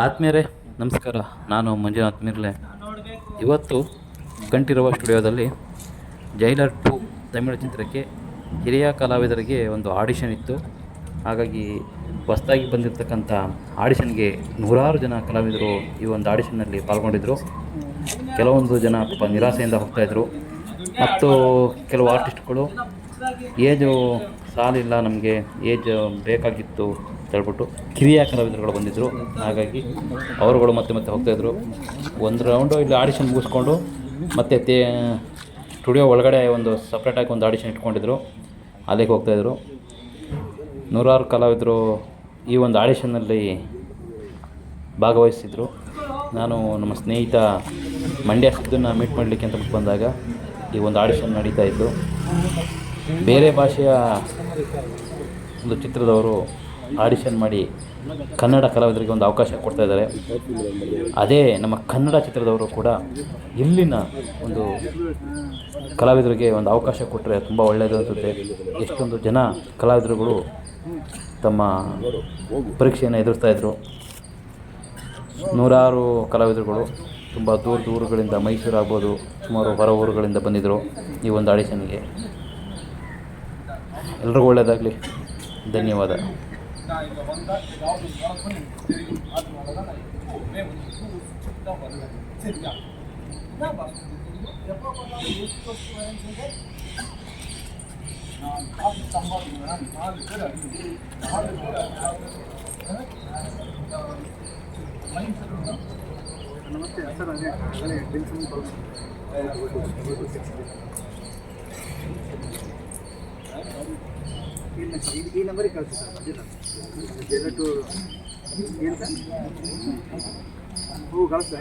ಆತ್ಮೀಯರೇ ನಮಸ್ಕಾರ. ನಾನು ಮಂಜುನಾಥ್ ಮಿರ್ಲೆ. ಇವತ್ತು ಕಂಠೀರವ ಸ್ಟುಡಿಯೋದಲ್ಲಿ ಜೈಲರ್ 2 ತಮಿಳು ಚಿತ್ರಕ್ಕೆ ಹಿರಿಯ ಕಲಾವಿದರಿಗೆ ಒಂದು ಆಡಿಷನ್ ಇತ್ತು. ಹಾಗಾಗಿ ಹೊಸದಾಗಿ ಬಂದಿರತಕ್ಕಂಥ ಆಡಿಷನ್ಗೆ ನೂರಾರು ಜನ ಕಲಾವಿದರು ಈ ಒಂದು ಆಡಿಷನ್ನಲ್ಲಿ ಪಾಲ್ಗೊಂಡಿದ್ದರು. ಕೆಲವೊಂದು ಜನ ಪಾಪ ನಿರಾಸೆಯಿಂದ ಹೋಗ್ತಾಯಿದ್ರು ಮತ್ತು ಕೆಲವು ಆರ್ಟಿಸ್ಟ್ಗಳು ಏಜು ಸಾಲಿಲ್ಲ, ನಮಗೆ ಏಜ್ ಬೇಕಾಗಿತ್ತು ಅಂತ ಹೇಳ್ಬಿಟ್ಟು ಕಿರಿಯ ಕಲಾವಿದರುಗಳು ಬಂದಿದ್ದರು. ಹಾಗಾಗಿ ಅವರುಗಳು ಮತ್ತೆ ಮತ್ತೆ ಹೋಗ್ತಾಯಿದ್ರು. ಒಂದು ರೌಂಡು ಇಲ್ಲಿ ಆಡಿಷನ್ ಮುಗಿಸ್ಕೊಂಡು ಮತ್ತೆ ಸ್ಟುಡಿಯೋ ಒಳಗಡೆ ಒಂದು ಸಪ್ರೇಟಾಗಿ ಒಂದು ಆಡಿಷನ್ ಇಟ್ಕೊಂಡಿದ್ರು, ಅಲ್ಲಿಗೆ ಹೋಗ್ತಾಯಿದ್ರು. ನೂರಾರು ಕಲಾವಿದರು ಈ ಒಂದು ಆಡಿಷನ್ನಲ್ಲಿ ಭಾಗವಹಿಸಿದರು. ನಾನು ನಮ್ಮ ಸ್ನೇಹಿತ ಮಂಡ್ಯ ಸಿದ್ದನ್ನು ಮೀಟ್ ಮಾಡಲಿಕ್ಕೆ ಅಂತ ಬಂದಾಗ ಈ ಒಂದು ಆಡಿಷನ್ ನಡೀತಾ ಇತ್ತು. ಬೇರೆ ಭಾಷೆಯ ಒಂದು ಚಿತ್ರದವರು ಆಡಿಷನ್ ಮಾಡಿ ಕನ್ನಡ ಕಲಾವಿದರಿಗೆ ಒಂದು ಅವಕಾಶ ಕೊಡ್ತಾಯಿದ್ದಾರೆ. ಅದೇ ನಮ್ಮ ಕನ್ನಡ ಚಿತ್ರದವರು ಕೂಡ ಇಲ್ಲಿನ ಒಂದು ಕಲಾವಿದರಿಗೆ ಒಂದು ಅವಕಾಶ ಕೊಟ್ಟರೆ ತುಂಬ ಒಳ್ಳೆಯದು ಅನಿಸುತ್ತೆ. ಎಷ್ಟೊಂದು ಜನ ಕಲಾವಿದರುಗಳು ತಮ್ಮ ಪರೀಕ್ಷೆಯನ್ನು ಎದುರಿಸ್ತಾಯಿದ್ರು. ನೂರಾರು ಕಲಾವಿದರುಗಳು ತುಂಬ ದೂರಗಳಿಂದ, ಮೈಸೂರು ಆಗ್ಬೋದು, ಸುಮಾರು ಹೊರ ಊರುಗಳಿಂದ ಬಂದಿದ್ದರು ಈ ಒಂದು ಆಡಿಷನ್ಗೆ. ಎಲ್ರಿಗೂ ಒಳ್ಳೆಯದಾಗಲಿ. ಧನ್ಯವಾದ. ನಮಸ್ತೆ ಸರ್. ಈ ನಂಬರಿಗೆ ಕಳಿಸಿ ಸರ್. ಏನು ಸರ್? ಹ್ಞೂ ಕಳಿಸ್ತಾ